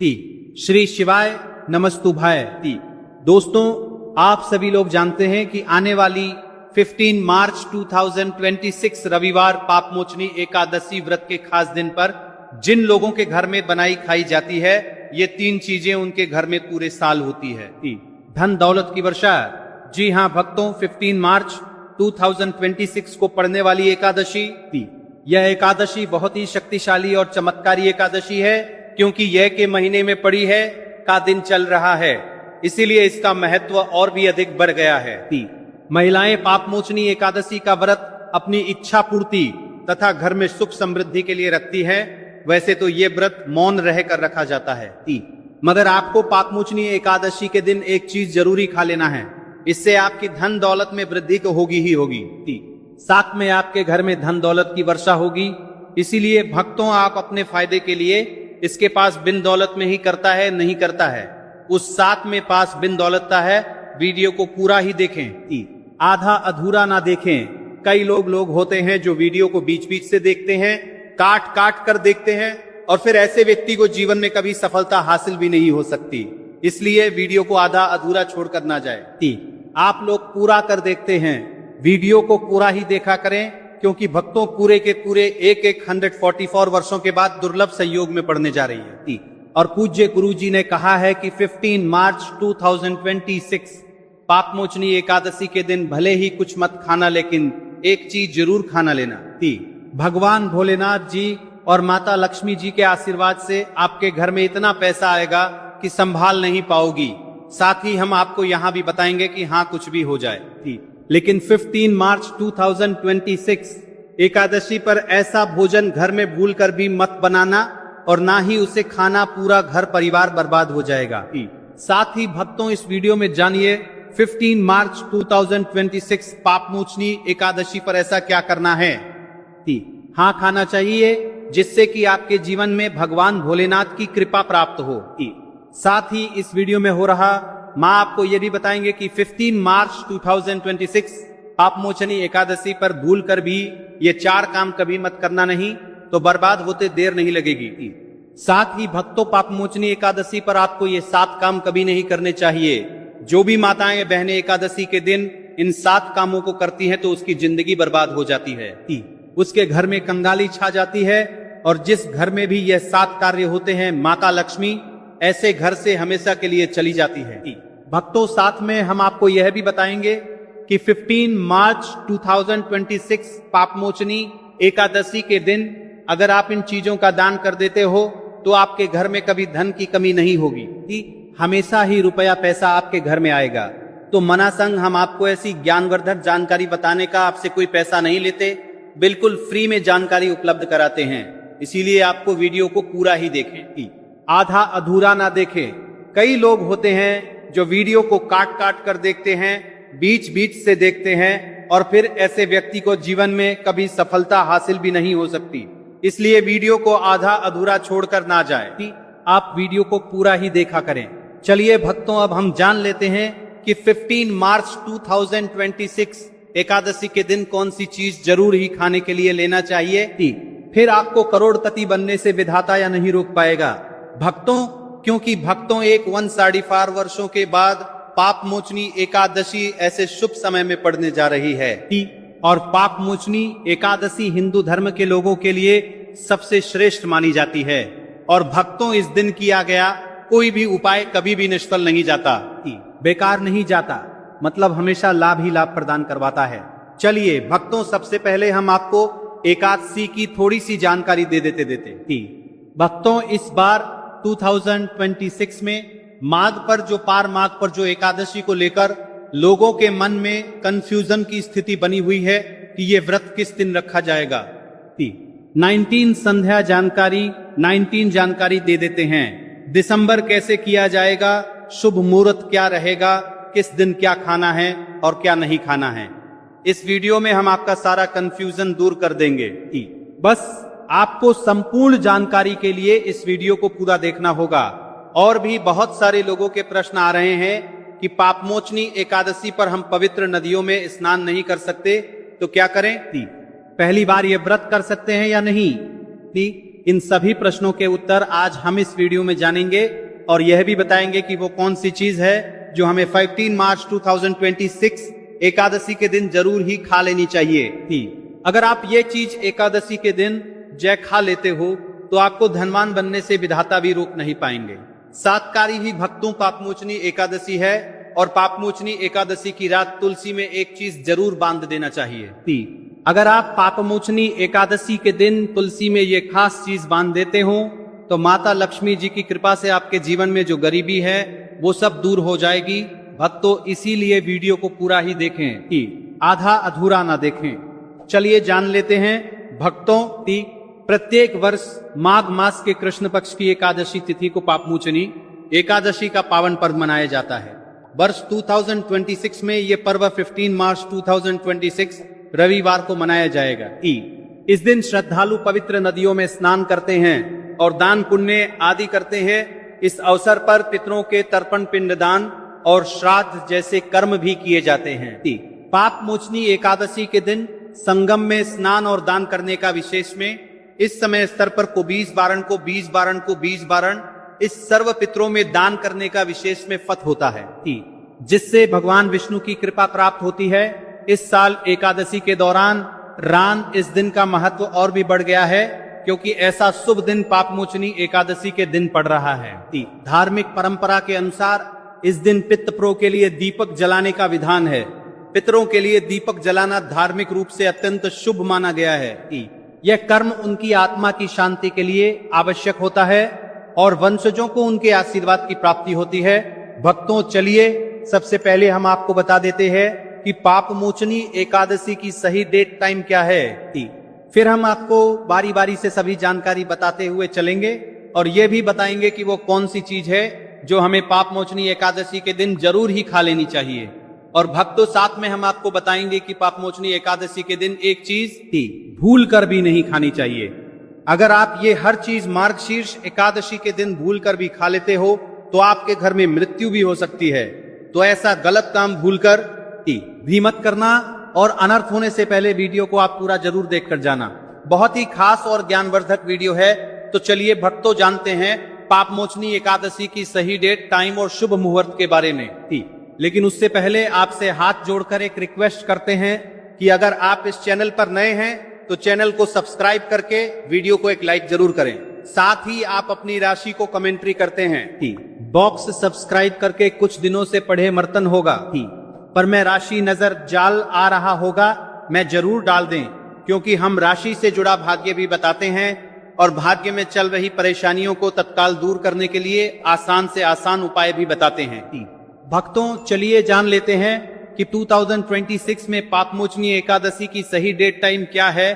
श्री शिवाय नमस्तुभ्याय। दोस्तों, आप सभी लोग जानते हैं कि आने वाली 15 मार्च 2026 रविवार पापमोचनी एकादशी व्रत के खास दिन पर जिन लोगों के घर में बनाई खाई जाती है, ये 3 चीजें उनके घर में पूरे साल होती है। धन दौलत की वर्षा। जी हाँ भक्तों, 15 मार्च 2026 को पड़ने वाली एकादशी, यह एकादशी बहुत ही शक्तिशाली और चमत्कारी एकादशी है, क्योंकि यह के महीने में पड़ी है का दिन चल रहा है, इसीलिए इसका महत्व और भी अधिक बढ़ गया है। महिलाएं पापमोचनी एकादशी का व्रत अपनी इच्छा पूर्ति तथा घर में सुख समृद्धि के लिए रखती है। वैसे तो ये व्रत मौन रहकर रखा जाता है, मगर आपको पापमोचनी एकादशी के दिन एक चीज जरूरी खा लेना है। इससे आपकी धन दौलत में वृद्धि तो होगी ही होगी, साथ में आपके घर में धन दौलत की वर्षा होगी। इसीलिए भक्तों, आप अपने फायदे के लिए इसके पास बिन दौलत में ही करता है नहीं करता है, उस साथ में पास बिन दौलतता है। वीडियो को पूरा ही देखें, आधा अधूरा ना देखें। कई लोग होते हैं जो वीडियो को बीच बीच से देखते हैं, काट काट कर देखते हैं, और फिर ऐसे व्यक्ति को जीवन में कभी सफलता हासिल भी नहीं हो सकती। इसलिए वीडियो को आधा अधूरा छोड़कर ना जाए। आप लोग पूरा कर देखते हैं, वीडियो को पूरा ही देखा करें, क्योंकि भक्तों पूरे के पूरे एक 144 वर्षों के बाद दुर्लभ संयोग में पड़ने जा रही है। और पूज्य गुरु जी ने कहा है कि 15 मार्च 2026 पापमोचनी एकादशी के दिन भले ही कुछ मत खाना, लेकिन एक चीज जरूर खाना लेना। भगवान भोलेनाथ जी और माता लक्ष्मी जी के आशीर्वाद से आपके घर में इतना पैसा आएगा कि संभाल नहीं पाओगी। साथ ही हम आपको यहाँ भी बताएंगे कि हाँ कुछ भी हो जाए, लेकिन 15 मार्च 2026 एकादशी पर ऐसा भोजन घर में भूलकर भी मत बनाना, और ना ही उसे खाना, पूरा घर परिवार बर्बाद हो जाएगा। साथ ही भक्तों, इस वीडियो में जानिए 15 मार्च 2026 पापमोचनी एकादशी पर ऐसा क्या करना है। हाँ खाना चाहिए, जिससे कि आपके जीवन में भगवान भोलेनाथ की कृपा प्राप्त हो। साथ ही इस वीडियो में हो रहा माँ आपको यह भी बताएंगे कि 15 मार्च 2026 पापमोचनी एकादशी पर भूल कर भी ये 4 काम कभी मत करना नहीं, तो बर्बाद होते देर नहीं लगेगी। साथ ही भक्तों, पापमोचनी एकादशी पर आपको ये 7 काम कभी नहीं करने चाहिए। जो भी माताएं बहनें एकादशी के दिन इन 7 कामों को करती हैं तो उसकी जिंदगी बर्बाद हो जाती है, उसके घर में कंगाली छा जाती है। और जिस घर में भी यह 7 कार्य होते हैं, माता लक्ष्मी ऐसे घर से हमेशा के लिए चली जाती है। भक्तों, साथ में हम आपको यह भी बताएंगे कि 15 मार्च 2026 पापमोचनी एकादशी के दिन अगर आप इन चीजों का दान कर देते हो तो आपके घर में कभी धन की कमी नहीं होगी, हमेशा ही रुपया पैसा आपके घर में आएगा। तो मना संग हम आपको ऐसी ज्ञानवर्धक जानकारी बताने का आपसे कोई पैसा नहीं लेते, बिल्कुल फ्री में जानकारी उपलब्ध कराते हैं। इसीलिए आपको वीडियो को पूरा ही देखें, आधा अधूरा ना देखें। कई लोग होते हैं जो वीडियो को काट काट कर देखते हैं, बीच बीच से देखते हैं, और फिर ऐसे व्यक्ति को जीवन में कभी सफलता हासिल भी नहीं हो सकती। इसलिए वीडियो को आधा अधूरा छोड़कर ना जाए, आप वीडियो को पूरा ही देखा करें। चलिए भक्तों, अब हम जान लेते हैं कि 15 मार्च 2026 एकादशी के दिन कौन सी चीज जरूर ही खाने के लिए लेना चाहिए। फिर आपको करोड़पति बनने से विधाता या नहीं रोक पाएगा भक्तों, क्योंकि भक्तों 145 वर्षों के बाद पापमोचनी एकादशी ऐसे शुभ समय में पड़ने जा रही है। और पापमोचनी एकादशी हिंदू धर्म के लोगों के लिए सबसे श्रेष्ठ मानी जाती है। और भक्तों, इस दिन किया गया कोई भी उपाय कभी भी निष्फल नहीं जाता, बेकार नहीं जाता, मतलब हमेशा लाभ ही लाभ प्रदान करवाता है। चलिए भक्तों, सबसे पहले हम आपको एकादशी की थोड़ी सी जानकारी दे देते। भक्तों, इस बार 2026 में माघ पर पार माघ पर जो एकादशी को लेकर लोगों के मन में कंफ्यूजन की स्थिति बनी हुई है कि ये व्रत किस दिन रखा जाएगा। 19 जानकारी दे देते हैं। दिसंबर कैसे किया जाएगा, शुभ मुहूर्त क्या रहेगा, किस दिन क्या खाना है और क्या नहीं खाना है। इस वीडियो में हम आपका सारा कंफ्यूजन दूर कर देंगे। बस आपको संपूर्ण जानकारी के लिए इस वीडियो को पूरा देखना होगा। और भी बहुत सारे लोगों के प्रश्न आ रहे हैं कि पापमोचनी एकादशी पर हम पवित्र नदियों में स्नान नहीं कर सकते, तो क्या करें। पहली बार ये व्रत कर सकते हैं या नहीं। इन सभी प्रश्नों के उत्तर आज हम इस वीडियो में जानेंगे और यह भी बताएंगे कि वो कौन सी चीज है जो हमें 15 मार्च 2026 एकादशी के दिन जरूर ही खा लेनी चाहिए थी। अगर आप ये चीज एकादशी के दिन जय खा लेते हो तो आपको धनवान बनने से विधाता भी रोक नहीं पाएंगे। सातकारी ही भक्तों पापमोचनी एकादशी है और पापमोचनी एकादशी की रात तुलसी में एक चीज जरूर बांध देना चाहिए। अगर आप पापमोचनी एकादशी के दिन तुलसी में ये खास चीज बांध देते हो तो माता लक्ष्मी जी की कृपा से आपके जीवन में जो गरीबी है वो सब दूर हो जाएगी। भक्तों, इसीलिए वीडियो को पूरा ही देखें कि आधा अधूरा ना देखें। चलिए जान लेते हैं भक्तों की प्रत्येक वर्ष माघ मास के कृष्ण पक्ष की एकादशी तिथि को पापमोचनी एकादशी का पावन पर्व मनाया जाता है। वर्ष 2026 में ये पर्व 15 मार्च 2026 रविवार को मनाया जाएगा। इस दिन श्रद्धालु पवित्र नदियों में स्नान करते हैं और दान पुण्य आदि करते हैं। इस अवसर पर पितरों के तर्पण पिंडदान और श्राद्ध जैसे कर्म भी किए जाते हैं। पापमोचनी एकादशी के दिन संगम में स्नान और दान करने का विशेष में इस समय स्तर पर को 20 बारण को 20 बारण को 20 बारण इस सर्व पितरों में दान करने का विशेष में फत होता है, जिससे भगवान विष्णु की कृपा प्राप्त होती है। इस साल एकादशी के दौरान रान इस दिन का महत्व और भी बढ़ गया है क्योंकि ऐसा शुभ दिन पापमोचनी एकादशी के दिन पड़ रहा है। धार्मिक परंपरा के अनुसार इस दिन पितरों के लिए दीपक जलाने का विधान है। पितरों के लिए दीपक जलाना धार्मिक रूप से अत्यंत शुभ माना गया है। यह कर्म उनकी आत्मा की शांति के लिए आवश्यक होता है और वंशजों को उनके आशीर्वाद की प्राप्ति होती है। भक्तों, चलिए सबसे पहले हम आपको बता देते हैं कि पापमोचनी एकादशी की सही डेट टाइम क्या है। फिर हम आपको बारी बारी से सभी जानकारी बताते हुए चलेंगे और यह भी बताएंगे कि वो कौन सी चीज है जो हमें पापमोचनी एकादशी के दिन जरूर ही खा लेनी चाहिए। और भक्तों, साथ में हम आपको बताएंगे कि पापमोचनी एकादशी के दिन एक चीज भूल कर भी नहीं खानी चाहिए। अगर आप ये हर चीज मार्गशीर्ष एकादशी के दिन भूल कर भी खा लेते हो तो आपके घर में मृत्यु भी हो सकती है। तो ऐसा गलत काम भूलकर भी मत करना और अनर्थ होने से पहले वीडियो को आप पूरा जरूर देखकर जाना। बहुत ही खास और ज्ञानवर्धक वीडियो है। तो चलिए भक्तों, जानते हैं पापमोचनी एकादशी की सही डेट, टाइम और शुभ मुहूर्त के बारे में। लेकिन उससे पहले आपसे हाथ जोड़कर एक रिक्वेस्ट करते हैं कि अगर आप इस चैनल पर नए हैं तो चैनल को सब्सक्राइब करके वीडियो को एक लाइक जरूर करें। साथ ही आप अपनी राशि को कमेंट्री करते हैं। बॉक्स सब्सक्राइब करके कुछ दिनों से पढ़े मर्तन होगा पर मैं राशि नजर जाल आ रहा होगा, मैं जरूर डाल दें क्योंकि हम राशि से जुड़ा भाग्य भी बताते हैं और भाग्य में चल रही परेशानियों को तत्काल दूर करने के लिए आसान से आसान उपाय भी बताते हैं। भक्तों, चलिए जान लेते हैं कि 2026 में पापमोचनी एकादशी की सही डेट टाइम क्या है।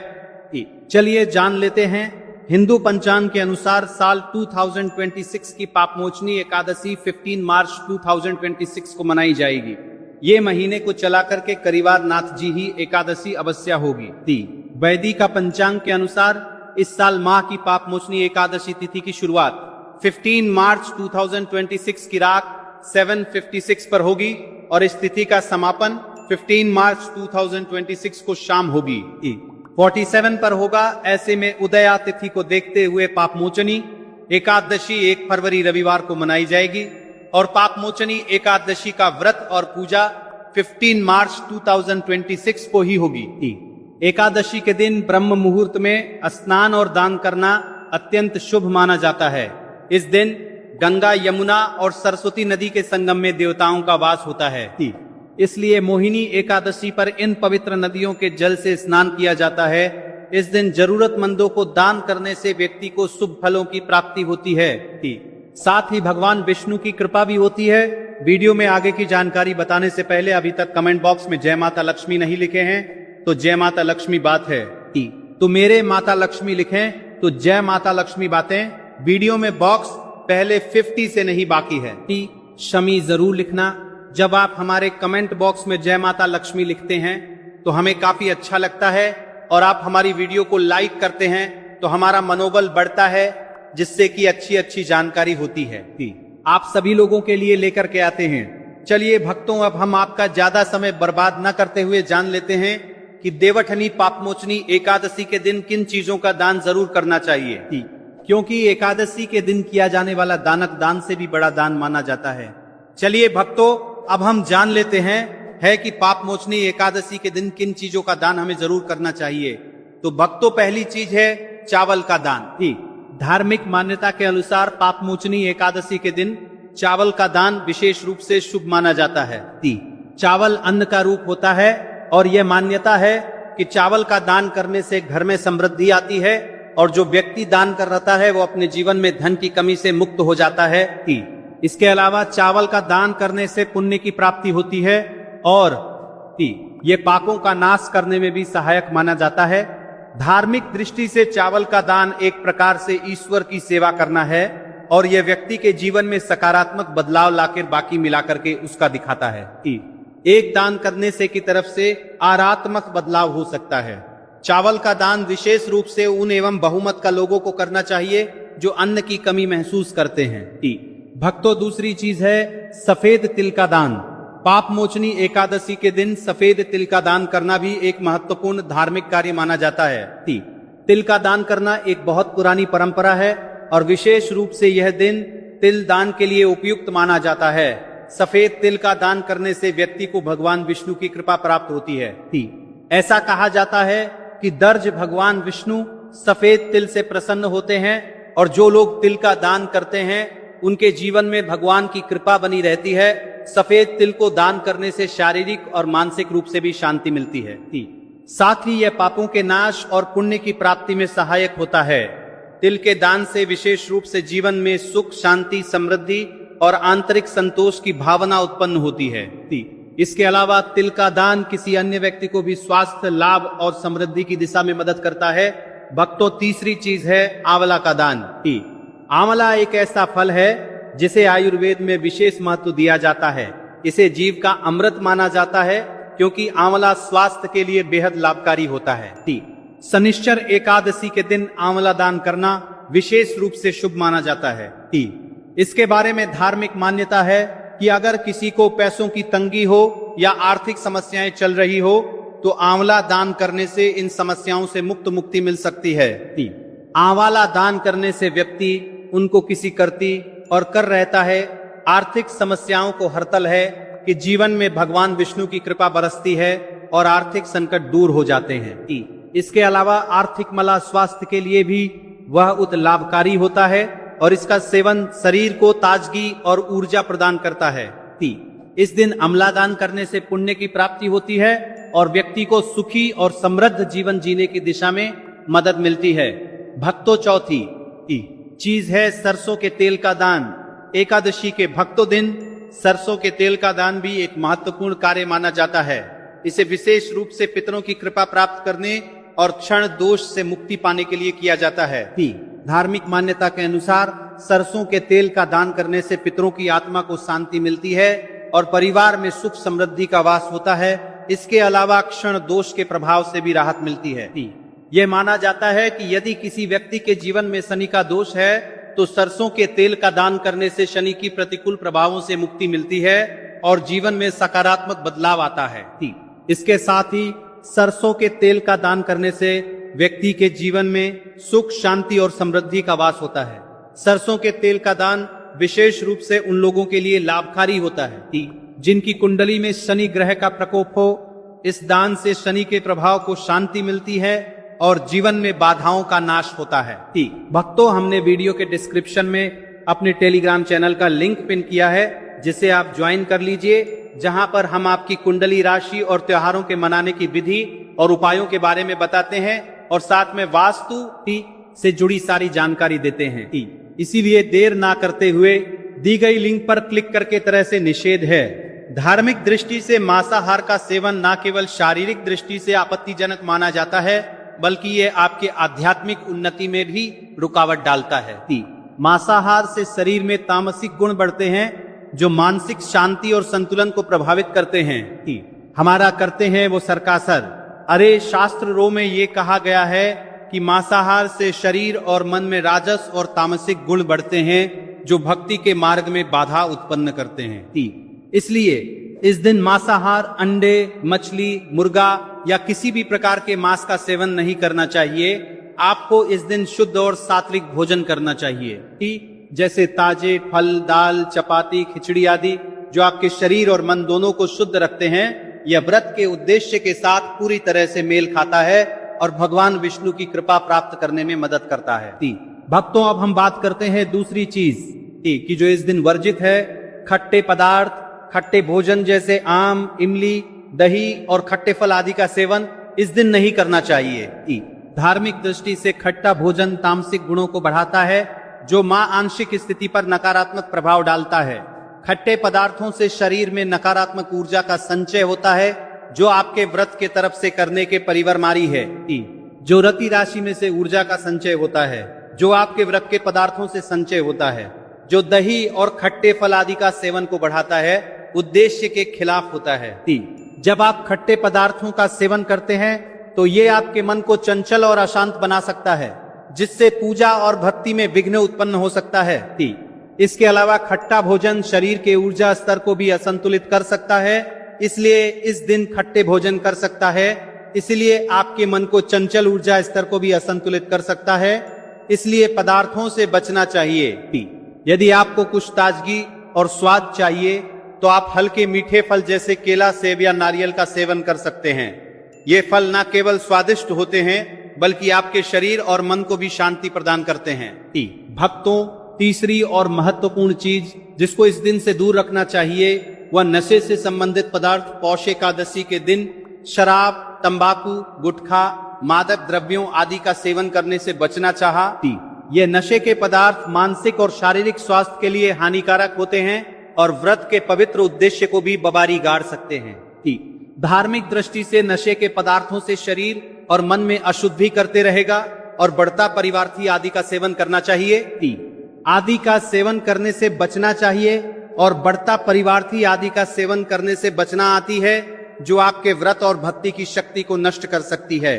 चलिए जान लेते हैं। हिंदू पंचांग के अनुसार साल 2026 की पापमोचनी एकादशी 15 मार्च 2026 को मनाई जाएगी। ये महीने को चला करके करीवार नाथ जी ही एकादशी अवश्य होगी। वैदिक का पंचांग के अनुसार इस साल माह की पापमोचनी एकादशी तिथि की शुरुआत 15 मार्च 2026 की रात 7:56 पर होगी और इस तिथि का समापन 15 मार्च 2026 को शाम होगी 47 पर होगा। ऐसे में उदया तिथि को देखते हुए पापमोचनी एकादशी 1 फरवरी रविवार को मनाई जाएगी और पापमोचनी एकादशी का व्रत और पूजा 15 मार्च 2026 को ही होगी। एकादशी के दिन ब्रह्म मुहूर्त में स्नान और दान करना अत्यंत शुभ माना जाता है। इस दिन गंगा, यमुना और सरस्वती नदी के संगम में देवताओं का वास होता है। इसलिए मोहिनी एकादशी पर इन पवित्र नदियों के जल से स्नान किया जाता है। इस दिन जरूरतमंदों को दान करने से व्यक्ति को शुभ फलों की प्राप्ति होती है। साथ ही भगवान विष्णु की कृपा भी होती है। वीडियो में आगे की जानकारी बताने से पहले अभी तक कमेंट बॉक्स में जय माता लक्ष्मी नहीं लिखे हैं तो जय माता लक्ष्मी बात है। तो मेरे माता लक्ष्मी लिखें तो जय माता लक्ष्मी बातें। वीडियो में बॉक्स पहले 50 से नहीं बाकी है। शमी जरूर लिखना। जब आप हमारे कमेंट बॉक्स में जय माता लक्ष्मी लिखते हैं तो हमें काफी अच्छा लगता है और आप हमारी वीडियो को लाइक करते हैं तो हमारा मनोबल बढ़ता है, जिससे कि अच्छी अच्छी जानकारी होती है आप सभी लोगों के लिए लेकर के आते हैं। चलिए भक्तों, अब हम आपका ज्यादा समय बर्बाद न करते हुए जान लेते हैं कि देवठनी पापमोचनी एकादशी के दिन किन चीजों का दान जरूर करना चाहिए। क्योंकि एकादशी के दिन किया जाने वाला दानक दान से भी बड़ा दान माना जाता है। चलिए भक्तों, अब हम जान लेते हैं कि पाप मोचनी एकादशी के दिन किन चीजों का दान हमें जरूर करना चाहिए। तो भक्तों, पहली चीज है चावल का दान। धार्मिक मान्यता के अनुसार पाप मोचनी एकादशी के दिन चावल का दान विशेष रूप से शुभ माना जाता है। चावल अन्न का रूप होता है और यह मान्यता है कि चावल का दान करने से घर में समृद्धि आती है और जो व्यक्ति दान कर रहा है वो अपने जीवन में धन की कमी से मुक्त हो जाता है। इसके अलावा चावल का दान करने से पुण्य की प्राप्ति होती है और ये पापों का नाश करने में भी सहायक माना जाता है। धार्मिक दृष्टि से चावल का दान एक प्रकार से ईश्वर की सेवा करना है और यह व्यक्ति के जीवन में सकारात्मक बदलाव लाकर बाकी मिलाकर के उसका दिखाता है। एक दान करने से की तरफ से आरात्मक बदलाव हो सकता है। चावल का दान विशेष रूप से उन एवं बहुमत का लोगों को करना चाहिए जो अन्न की कमी महसूस करते हैं। भक्तों, दूसरी चीज है सफेद तिल का दान। पाप मोचनी एकादशी के दिन सफेद तिल का दान करना भी एक महत्वपूर्ण धार्मिक कार्य माना जाता है। तिल का दान करना एक बहुत पुरानी परंपरा है और विशेष रूप से यह दिन तिल दान के लिए उपयुक्त माना जाता है। सफेद तिल का दान करने से व्यक्ति को भगवान विष्णु की कृपा प्राप्त होती है। ऐसा कहा जाता है कि दर्ज भगवान विष्णु सफेद तिल से प्रसन्न होते हैं और जो लोग तिल का दान करते हैं उनके जीवन में भगवान की कृपा बनी रहती है। सफेद तिल को दान करने से शारीरिक और मानसिक रूप से भी शांति मिलती है। साथ ही यह पापों के नाश और पुण्य की प्राप्ति में सहायक होता है। तिल के दान से विशेष रूप से जीवन में सुख, शांति, समृद्धि और आंतरिक संतोष की भावना उत्पन्न होती है। इसके अलावा तिल का दान किसी अन्य व्यक्ति को भी स्वास्थ्य लाभ और समृद्धि की दिशा में मदद करता है। भक्तों, तीसरी चीज है आंवला का दान। आंवला एक ऐसा फल है जिसे आयुर्वेद में विशेष महत्व दिया जाता है। इसे जीव का अमृत माना जाता है क्योंकि आंवला स्वास्थ्य के लिए बेहद लाभकारी होता है। शनिश्चर एकादशी के दिन आंवला दान करना विशेष रूप से शुभ माना जाता है। इसके बारे में धार्मिक मान्यता है कि अगर किसी को पैसों की तंगी हो या आर्थिक समस्याएं चल रही हो तो आंवला दान करने से इन समस्याओं से मुक्ति मिल सकती है। आंवला दान करने से व्यक्ति उनको किसी करती और कर रहता है, आर्थिक समस्याओं को हरतल है कि जीवन में भगवान विष्णु की कृपा बरसती है और आर्थिक संकट दूर हो जाते हैं। इसके अलावा आर्थिक मला स्वास्थ्य के लिए भी वह उत लाभकारी होता है और इसका सेवन शरीर को ताजगी और ऊर्जा प्रदान करता है। इस दिन आंवला दान करने से पुण्य की प्राप्ति होती है और व्यक्ति को सुखी और समृद्ध जीवन जीने की दिशा में मदद मिलती है। भक्तों, चौथी चीज है सरसों के तेल का दान। एकादशी के भक्तों दिन सरसों के तेल का दान भी एक महत्वपूर्ण कार्य माना जाता है। इसे विशेष रूप से पितरों की कृपा प्राप्त करने और क्षण दोष से मुक्ति पाने के लिए किया जाता है। धार्मिक मान्यता के अनुसार सरसों के तेल का दान करने से पितरों की आत्मा को शांति मिलती है और परिवार में सुख समृद्धि का वास होता है। इसके अलावा क्षण दोष के प्रभाव से भी राहत मिलती है। यह माना जाता है कि यदि किसी व्यक्ति के जीवन में शनि का दोष है तो सरसों के तेल का दान करने से शनि की प्रतिकूल प्रभावों से मुक्ति मिलती है और जीवन में सकारात्मक बदलाव आता है। इसके साथ ही सरसों के तेल का दान करने से व्यक्ति के जीवन में सुख, शांति और समृद्धि का वास होता है। सरसों के तेल का दान विशेष रूप से उन लोगों के लिए लाभकारी होता है जिनकी कुंडली में शनि ग्रह का प्रकोप हो। इस दान से शनि के प्रभाव को शांति मिलती है और जीवन में बाधाओं का नाश होता है। भक्तों, हमने वीडियो के डिस्क्रिप्शन में अपने टेलीग्राम चैनल का लिंक पिन किया है जिसे आप ज्वाइन कर लीजिए, जहां पर हम आपकी कुंडली राशि और त्योहारों के मनाने की विधि और उपायों के बारे में बताते हैं और साथ में वास्तु से जुड़ी सारी जानकारी देते हैं। इसीलिए देर ना करते हुए दी गई लिंक पर क्लिक करके तरह से निषेध है। धार्मिक दृष्टि से मांसाहार का सेवन न केवल शारीरिक दृष्टि से आपत्तिजनक माना जाता है बल्कि ये आपके आध्यात्मिक उन्नति में भी रुकावट डालता है। मांसाहार से शरीर में तामसिक गुण बढ़ते हैं जो मानसिक शांति और संतुलन को प्रभावित करते हैं। हमारा करते हैं वो सरकासर। अरे शास्त्र रो में ये कहा गया है कि मांसाहार से शरीर और मन में राजस और तामसिक गुण बढ़ते हैं जो भक्ति के मार्ग में बाधा उत्पन्न करते हैं। इसलिए इस दिन मांसाहार, अंडे, मछली, मुर्गा या किसी भी प्रकार के मांस का सेवन नहीं करना चाहिए। आपको इस दिन शुद्ध और सात्विक भोजन करना चाहिए, कि जैसे ताजे फल, दाल, चपाती, खिचड़ी आदि जो आपके शरीर और मन दोनों को शुद्ध रखते हैं। यह व्रत के उद्देश्य के साथ पूरी तरह से मेल खाता है और भगवान विष्णु की कृपा प्राप्त करने में मदद करता है। भक्तों, अब हम बात करते हैं दूसरी चीज कि जो इस दिन वर्जित है। खट्टे पदार्थ, खट्टे भोजन जैसे आम, इमली, दही और खट्टे फल आदि का सेवन इस दिन नहीं करना चाहिए। धार्मिक दृष्टि से खट्टा भोजन तामसिक गुणों को बढ़ाता है, जो मां आंशिक स्थिति पर नकारात्मक प्रभाव डालता है। खट्टे पदार्थों से शरीर में नकारात्मक ऊर्जा का संचय होता है, जो आपके व्रत के तरफ से करने के परिवर्मारी है। जो रति राशि में से ऊर्जा का संचय होता है, जो आपके व्रत के पदार्थों से संचय होता है, जो दही और खट्टे फल आदि का सेवन को बढ़ाता है, उद्देश्य के खिलाफ होता है। जब आप खट्टे पदार्थों का सेवन करते हैं तो ये आपके मन को चंचल और अशांत बना सकता है, जिससे पूजा और भक्ति में विघ्न उत्पन्न हो सकता है। इसके अलावा खट्टा भोजन शरीर के ऊर्जा स्तर को भी असंतुलित कर सकता है, इसलिए इस दिन खट्टे भोजन कर सकता है। इसलिए आपके मन को चंचल ऊर्जा स्तर को भी असंतुलित कर सकता है, इसलिए पदार्थों से बचना चाहिए। यदि आपको कुछ ताजगी और स्वाद चाहिए तो आप हल्के मीठे फल जैसे केला, सेब या नारियल का सेवन कर सकते हैं। ये फल न केवल स्वादिष्ट होते हैं बल्कि आपके शरीर और मन को भी शांति प्रदान करते हैं। भक्तों, तीसरी और महत्वपूर्ण चीज जिसको इस दिन से दूर रखना चाहिए वह नशे से संबंधित पदार्थ। पौष एकादशी के दिन शराब, तंबाकू, गुटखा, मादक द्रव्यों आदि का सेवन करने से बचना चाहा। ये नशे के पदार्थ मानसिक और शारीरिक स्वास्थ्य के लिए हानिकारक होते हैं और व्रत के पवित्र उद्देश्य को भी बबारी गाड़ सकते हैं। धार्मिक दृष्टि से नशे के पदार्थों से शरीर और मन में अशुद्धि करते रहेगा और बढ़ता परिवार्थी आदि का सेवन करना चाहिए। आदि का सेवन करने से बचना चाहिए और बढ़ता परिवार्थी आदि का सेवन करने से बचना आती है, जो आपके व्रत और भक्ति की शक्ति को नष्ट कर सकती है।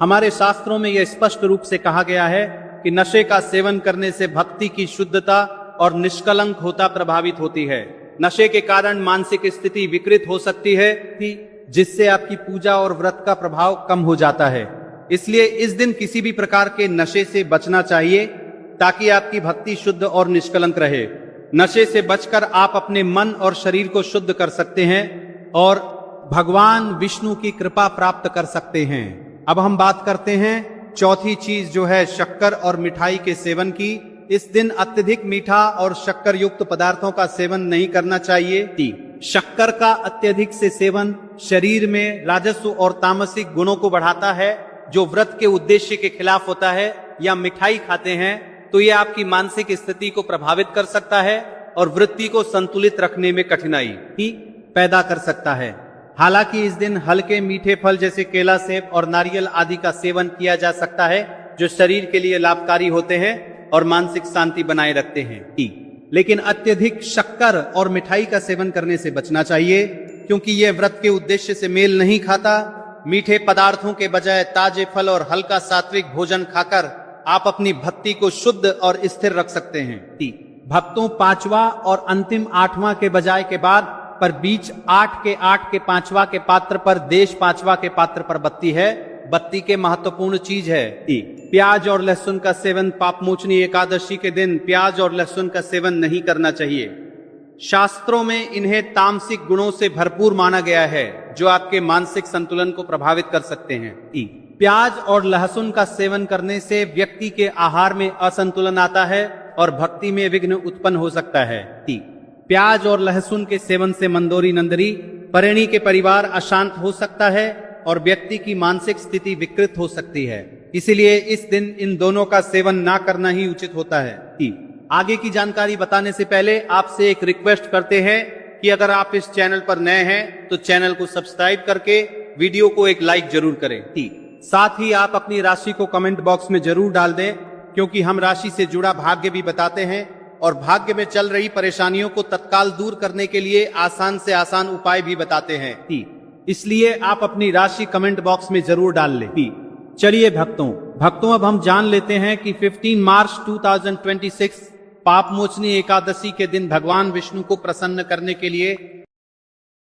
हमारे शास्त्रों में यह स्पष्ट रूप से कहा गया है कि नशे का सेवन करने से भक्ति की शुद्धता और निष्कलंक होता प्रभावित होती है। नशे के कारण मानसिक स्थिति विकृत हो सकती है, जिससे आपकी पूजा और व्रत का प्रभाव कम हो जाता है। इसलिए इस दिन किसी भी प्रकार के नशे से बचना चाहिए ताकि आपकी भक्ति शुद्ध और निष्कलंक रहे। नशे से बचकर आप अपने मन और शरीर को शुद्ध कर सकते हैं और भगवान विष्णु की कृपा प्राप्त कर सकते हैं। अब हम बात करते हैं चौथी चीज जो है शक्कर और मिठाई के सेवन की। इस दिन अत्यधिक मीठा और शक्कर युक्त पदार्थों का सेवन नहीं करना चाहिए। शक्कर का अत्यधिक से सेवन शरीर में राजस्व और तामसिक गुणों को बढ़ाता है, जो व्रत के उद्देश्य के खिलाफ होता है। या मिठाई खाते हैं तो यह आपकी मानसिक स्थिति को प्रभावित कर सकता है और वृत्ति को संतुलित रखने में कठिनाई ही पैदा कर सकता है। हालांकि इस दिन हल्के मीठे फल जैसे केला, सेब और नारियल आदि का सेवन किया जा सकता है, जो शरीर के लिए लाभकारी होते हैं और मानसिक शांति बनाए रखते हैं। लेकिन अत्यधिक शक्कर और मिठाई का सेवन करने से बचना चाहिए, क्योंकि यह व्रत के उद्देश्य से मेल नहीं खाता। मीठे पदार्थों के बजाय ताजे फल और हल्का सात्विक भोजन खाकर आप अपनी भक्ति को शुद्ध और स्थिर रख सकते हैं। भक्तों, पांचवा और अंतिम आठवां के बजाय के बाद पर बीच 8 के 5वां के पात्र पर देश 5वां के पात्र पर बत्ती है। बत्ती के महत्वपूर्ण चीज है प्याज और लहसुन का सेवन। पापमोचनी एकादशी के दिन प्याज और लहसुन का सेवन नहीं करना चाहिए। शास्त्रों में इन्हें तामसिक गुणों से भरपूर माना गया है, जो आपके मानसिक संतुलन को प्रभावित कर सकते हैं। प्याज और लहसुन का सेवन करने से व्यक्ति के आहार में असंतुलन आता है और भक्ति में विघ्न उत्पन्न हो सकता है। प्याज और लहसुन के सेवन से मंदोरी नंदरी परिणी के परिवार अशांत हो सकता है और व्यक्ति की मानसिक स्थिति विकृत हो सकती है। इसीलिए इस दिन इन दोनों का सेवन ना करना ही उचित होता है। आगे की जानकारी बताने से पहले आपसे एक रिक्वेस्ट करते हैं कि अगर आप इस चैनल पर नए हैं तो चैनल को सब्सक्राइब करके वीडियो को एक लाइक जरूर करें। साथ ही आप अपनी राशि को कमेंट बॉक्स में जरूर डाल दें, क्योंकि हम राशि से जुड़ा भाग्य भी बताते हैं और भाग्य में चल रही परेशानियों को तत्काल दूर करने के लिए आसान से आसान उपाय भी बताते हैं। इसलिए आप अपनी राशि कमेंट बॉक्स में जरूर डाल लें। चलिए भक्तों अब हम जान लेते हैं कि 15 मार्च 2026 पापमोचनी एकादशी के दिन भगवान विष्णु को प्रसन्न करने के लिए